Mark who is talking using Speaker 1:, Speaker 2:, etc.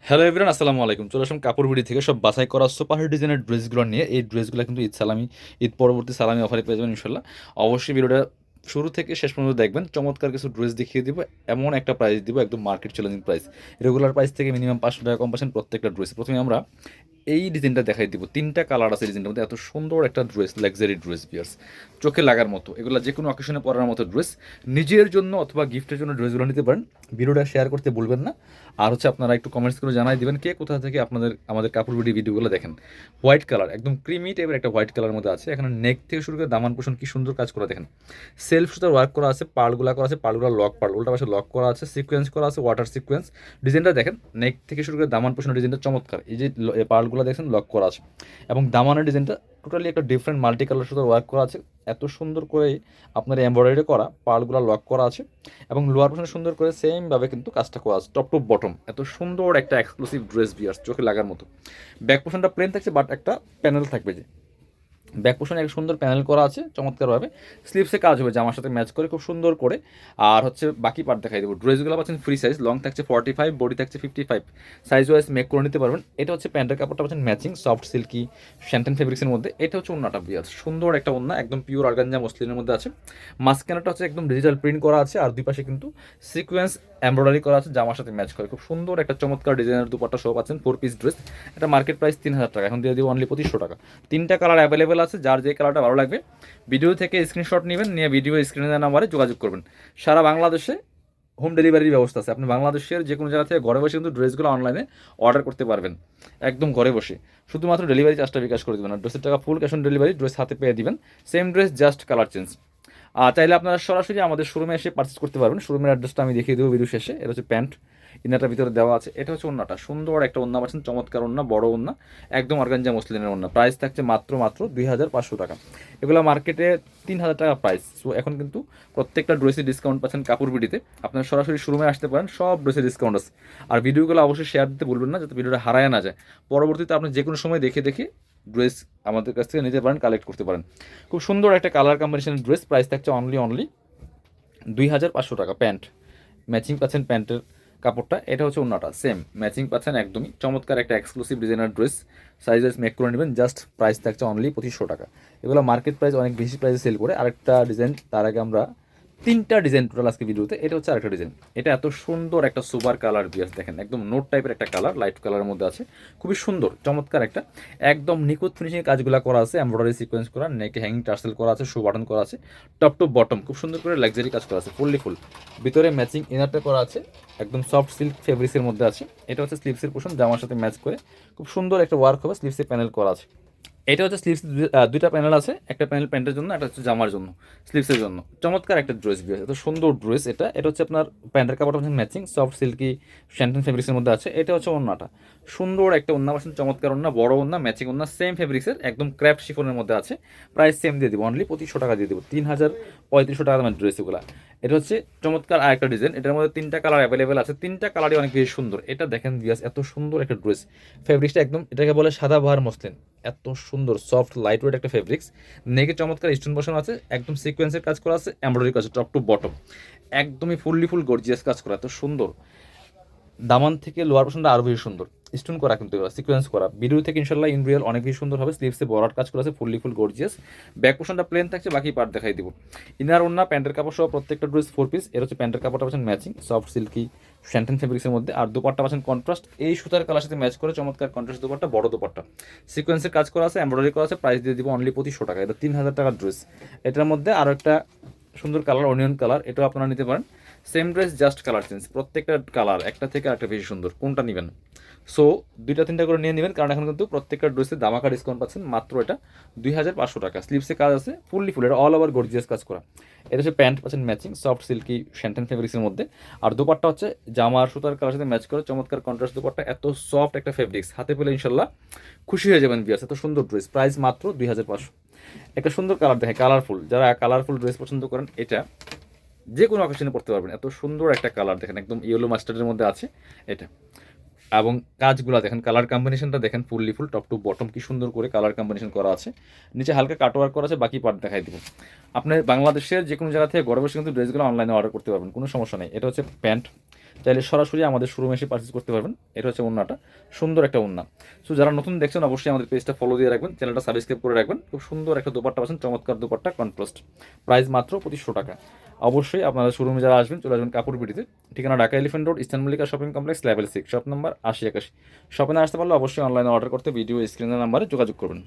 Speaker 1: Hello everyone, আসসালামু আলাইকুম। চলে আসলাম কাপড় বিডি থেকে সব বাছাই করা সুপার হিট ডিজাইনের ড্রেসগুলো নিয়ে। এই ড্রেসগুলো কিন্তু ঈদ পরবর্তী সালামি অফারে পেয়ে যাবেন ইনশাল্লাহ। অবশ্যই ভিডিওটা শুরু থেকে শেষ পর্যন্ত দেখবেন। চমৎকার কিছু ড্রেস দেখিয়ে দিব, এমন একটা প্রাইস দিব একদম market challenging price. Regular price থেকে মিনিমাম 500 টাকা কম পাচ্ছেন প্রত্যেকটা ড্রেস। প্রথমে আমরা এই ডিজাইনটা দেখাই দিব। তিনটা কালার আছে ডিজাইনটার মধ্যে, এত সুন্দর একটা ড্রেস, লাক্সারি ড্রেস বিয়ার্স, চোখে লাগার মতো। এগুলো যে কোনো অকেশনে পরার মতো ড্রেস। নিজের জন্য অথবা গিফটের জন্য ড্রেসগুলো নিতে পারেন। ভিডিওটা শেয়ার করতে ভুলবেন না। আর হচ্ছে আপনারা একটু কমেন্টস করে জানাই দিবেন কে কোথা থেকে আমাদের কাপড় ভিডিওগুলো দেখেন। হোয়াইট কালার, একদম ক্রিমি টাইপের একটা হোয়াইট কালার মধ্যে আছে। এখানে নেক থেকে শুরু করে দামান পোষণ কি সুন্দর কাজ করা দেখেন। সেলফ সুতার ওয়ার্ক করা আছে, পার্লগুলা করা আছে, পার্লগুলো লক পার্ল, উল্টা পাশে লক করা আছে, সিকোয়েন্স করা আছে, ওয়াটার সিকোয়েন্স। ডিজাইনটা দেখেন, নেক থেকে শুরু করে দামান পোষণ ডিজাইনটা চমৎকার। এই যে পার্লগুলো দেখছেন লক করা আছে, এবং দামানের ডিজাইনটা টোটালি একটা ডিফারেন্ট মাল্টি কালার সুতার ওয়ার্ক করা আছে। এত সুন্দর করে আপনার এমব্রয়ডারি করা, পার্লগুলো লক করা আছে, এবং লোয়ার পোর্শনে সুন্দর করে সেমভাবে কিন্তু কাজটা করা আছে টপ টু বটম। এত সুন্দর একটা এক্সক্লুসিভ ড্রেস বিয়ার্স, চোখে লাগার মতো। ব্যাক পোর্শনটা প্লেন থাকছে, বাট একটা প্যানেল থাকবে, যে ব্যাক পোর্শনে একটা সুন্দর প্যানেল করা আছে চমৎকারভাবে। স্লিভসে কাজ হবে জামার সাথে ম্যাচ করে খুব সুন্দর করে। আর হচ্ছে বাকি পার্ট দেখাই দেবো। ড্রেসগুলো পাচ্ছেন ফ্রি সাইজ, লং থাকছে 45, বডি থাকছে 55, সাইজ ওয়াইজ মেক করে নিতে পারবেন। এটা হচ্ছে প্যান্টের কাপড়টা পাচ্ছেন ম্যাচিং সফট সিল্কি শ্যান্টেন ফেব্রিক্সের মধ্যে। এটা হচ্ছে ওন্নাটা বিয়ার, সুন্দর একটা ওন্না, একদম পিওর অর্গানজা মসলিনের মধ্যে আছে। মাঝখানেটা হচ্ছে একদম ডিজিটাল প্রিন্ট করা আছে, আর দুই পাশে কিন্তু সিকোয়েন্স এমব্রয়ডারি করা আছে জামার সাথে ম্যাচ করে। খুব সুন্দর একটা চমৎকার ডিজাইনের দুপাট্টা সহ পাচ্ছেন 4 পিস ড্রেস। এটা মার্কেট প্রাইস 3000 টাকা, এখন দিয়ে দিব অনলি 2500 টাকা। তিনটা কালার অ্যাভেলেবেল আছে, যার যে কালারটা ভালো লাগবে ভিডিও থেকে স্ক্রিনশট নেবেন, নিয়ে ভিডিও স্ক্রিনে দেওয়া নাম্বারে যোগাযোগ করবেন। সারা বাংলাদেশে হোম ডেলিভারির ব্যবস্থা আছে। আপনি বাংলাদেশের যে কোনো জায়গা থেকে ঘরে বসে কিন্তু ড্রেসগুলো অনলাইনে অর্ডার করতে পারবেন, একদম ঘরে বসে। শুধুমাত্র ডেলিভারি চার্জটা বিকাশ করে দেবেন, আর ড্রেসের টাকা full cash on delivery, dress হাতে পেয়ে দিবেন। Same dress, just colour change. আর চাইলে আপনারা সরাসরি আমাদের শোরুমে এসে পারচেস করতে পারবেন। শোরুমের অ্যাড্রেসটা আমি দেখিয়ে দেবো ভিডিও শেষে। এটা হচ্ছে প্যান্ট, ইনারটার ভিতরে দেওয়া আছে। এটা হচ্ছে ওন্নাটা, সুন্দর একটা ওন্না পাচ্ছেন, চমৎকার ওন্না, বড় ওন্না, একদম অর্গানজা মসলিনের ওন্না। প্রাইস থাকছে মাত্র 2500 টাকা। এগুলো মার্কেটে 3000 টাকা প্রাইস। সো এখন কিন্তু প্রত্যেকটা ড্রেসে ডিসকাউন্ট পাচ্ছেন কাপড় বিডিতে। আপনারা সরাসরি শোরুমে আসতে পারেন, সব ড্রেসে ডিসকাউন্ট আছে। আর ভিডিওগুলো অবশ্যই শেয়ার দিতে ভুলবেন না, যাতে ভিডিওটা হারায় না যায়। পরবর্তীতে আপনি যে কোনো সময় দেখে দেখে ড্রেস আমাদের কাছ থেকে নিতে পারেন, কালেক্ট করতে পারেন। খুব সুন্দর একটা কালার কম্বিনেশনের ড্রেস। প্রাইস থাকছে অনলি 2500 টাকা। প্যান্ট ম্যাচিং পাচ্ছেন, প্যান্টের কাপড়টা। এটা হচ্ছে ওন্নাটা, সেম ম্যাচিং পাচ্ছেন একদমই। চমৎকার একটা exclusive designer dress, sizes make করে নেবেন। জাস্ট প্রাইস থাকছে অনলি 2500 টাকা। এগুলো মার্কেট প্রাইস অনেক বেশি প্রাইসে সেল করে। আরেকটা ডিজাইন, তার আগে আমরা তিনটা ডিজাইন টোটাল আজকে ভিডিওতে। এটা হচ্ছে আরেকটা ডিজাইন। এটা এত সুন্দর একটা সুপার কালার বিয়াস, দেখেন একদম নোট টাইপের একটা কালার, লাইট কালারের মধ্যে আছে। খুবই সুন্দর চমৎকার একটা, একদম নিখুঁত ফিনিশিং কাজগুলো করা আছে, এমব্রয়ডারি সিকোয়েন্স করা, নেকে হ্যাঙ্গিং টার্সেল করা আছে, শো বাটন করা আছে, টপ টু বটম খুব সুন্দর করে লাক্সারি কাজ করা আছে, ফুললি ফুল। ভিতরে ম্যাচিং ইনারটা করা আছে, একদম সফট সিল্ক ফেব্রিক্সের মধ্যে আছে। এটা হচ্ছে স্লিভসের পোর্শন, জামার সাথে ম্যাচ করে খুব সুন্দর একটা ওয়ার্ক হবে। স্লিভসে প্যানেল করা আছে। এটা হচ্ছে স্লিভস, দুইটা প্যানেল আছে, একটা প্যানেল প্যান্টের জন্য, একটা হচ্ছে জামার জন্য, স্লিভসের জন্য। চমৎকার একটা ড্রেস বিয়ার, এত সুন্দর ড্রেস। এটা হচ্ছে আপনার প্যান্টের কাপড়টা হচ্ছে ম্যাচিং সফট সিল্কি শ্যান্টেন ফেব্রিক্সের মধ্যে আছে। এটা হচ্ছে ওন্নাটা, সুন্দর একটা ওন্না পাচ্ছেন, চমৎকার ওন্না, বড় ওন্না, ম্যাচিং ওন্না, সেম ফেব্রিক্সের, একদম ক্র্যাফট শিফনের মধ্যে আছে। প্রাইস সেম দিয়ে দিব, অনলি 2500 টাকা দিয়ে দেবো। 3500 টাকা দামের ড্রেস এগুলো। এটা হচ্ছে চমৎকার আরেকটা ডিজাইন। এটার মধ্যে তিনটা কালার অ্যাভেলেবেল আছে, তিনটা কালারই অনেক বেশি সুন্দর। এটা দেখেন বিয়াস, এত সুন্দর একটা ড্রেস। ফেব্রিক্সটা একদম, এটাকে বলে সাদা বাহার মসলিন। এত সুন্দর সফট লাইট ওয়েট একটা ফেব্রিক্স। নেকে চমৎকার স্টোন বসানো আছে, একদম সিকোয়েন্সের কাজ করা আছে, এমব্রয়ডারি কাজ টপ টু বটম, একদমই ফুললি ফুল গর্জিয়াস কাজ করা, এত সুন্দর। দামান থেকে লোয়ার পোর্শনটা আরও বেশি সুন্দর, স্টোন করা কিন্তু সিকোয়েন্স করা। ভিডিও থেকে ইনশাল্লাহ ইন রিয়েল অনেক বেশি সুন্দর হবে। স্লিভসে বরাট কাজ করা আছে, ফুললি ফুল গর্জিয়াস। ব্যাক পোর্শনটা প্লেন থাকছে, বাকি পার্ট দেখাই দিব। ইনার ওন্না, প্যান্টের কাপড় সহ প্রত্যেকটা ড্রেস 4 পিস। এর হচ্ছে প্যান্টের কাপড়টা পাচ্ছেন ম্যাচিং সফট সিল্কি শ্যান্টেন ফেব্রিক্সের মধ্যে, আর দুপাট্টা পাচ্ছেন কন্ট্রাস্ট এই সুতার কালার সাথে ম্যাচ করে চমৎকার কন্ট্রাস্ট দুপাট্টা, বড় দুপাট্টা, সিকোয়েন্সের কাজ করা আছে, এমব্রয়ডারি করা আছে। প্রাইস দিয়ে দিব অনলি 2500 টাকা। এটা 3000 টাকার ড্রেস। এটার মধ্যে আরও একটা সুন্দর কালার, অনিয়ন কালার, এটাও আপনারা নিতে পারেন। Same dress, just colour change. প্রত্যেকটা কালার একটা থেকে আরেকটা বেশি সুন্দর, কোনটা নেবেন? সো দুইটা তিনটা করে নিয়ে নেবেন, কারণ এখন কিন্তু প্রত্যেকটা ড্রেসে দামাকা ডিসকাউন্ট পাচ্ছেন। মাত্র এটা 2500 টাকা। স্লিভসে কাজ আছে ফুললি ফুল, এটা অল ওভার গর্জিয়াস কাজ করা। এটা হচ্ছে প্যান্ট পাচ্ছেন ম্যাচিং সফট সিল্কি শ্যান্টেন ফেব্রিক্সের মধ্যে, আর দুপাট্টা হচ্ছে জামার সুতার কালার সাথে ম্যাচ করে চমৎকার কন্ট্রাস্ট দুপাট্টা। এত সফট একটা ফেব্রিক্স, হাতে পেলে ইনশাল্লাহ খুশি হয়ে যাবেন বিয়াস। এত সুন্দর ড্রেস, প্রাইস মাত্র 2500। একটা সুন্দর কালার দেখে, কালারফুল, যারা কালারফুল ড্রেস পছন্দ করেন, এটা যে কোনো অকেশনে পড়তে পারবেন। এত সুন্দর একটা কালার দেখেন, একদম ইয়েলো মাস্টার্ডের মধ্যে আছে। এটা এবং কাজগুলা দেখেন, কালার কম্বিনেশনটা দেখেন, fully full top to bottom কি সুন্দর করে কালার কম্বিনেশন করা আছে। নিচে হালকা কাটওয়ার্ক করা আছে, বাকি পার্ট দেখাই দিব। আপনি বাংলাদেশের যে কোনো জায়গা থেকে ঘরে বসে কিন্তু ড্রেসগুলো অনলাইনে অর্ডার করতে পারবেন, কোনো সমস্যা নেই। এটা হচ্ছে প্যান্ট, চাইলে সরাসরি আমাদের শোরুমে এসে পারচেস করতে পারবেন। এটা হচ্ছে ওড়নাটা, সুন্দর একটা ওড়না। সো যারা নতুন দেখছেন অবশ্যই আমাদের পেজটা ফলো দিয়ে রাখবেন, চ্যানেলটা সাবস্ক্রাইব করে রাখবেন। খুব সুন্দর একটা দোপাট্টা পাচ্ছেন, চমৎকার দোপাট্টা, কন্ট্রাস্ট। প্রাইস মাত্র 2500 টাকা। অবশ্যই আপনারা শোরুমে যারা আসবেন চলে আসবেন কাপড় বিটিতে। ঠিকানা Dhaka elephant road, eastern Mallika shopping complex, level 6, shop number 8081। শপে না আসতে পারলে অবশ্যই অনলাইনে অর্ডার করতে ভিডিও স্ক্রিনের নাম্বারে যোগাযোগ করবেন।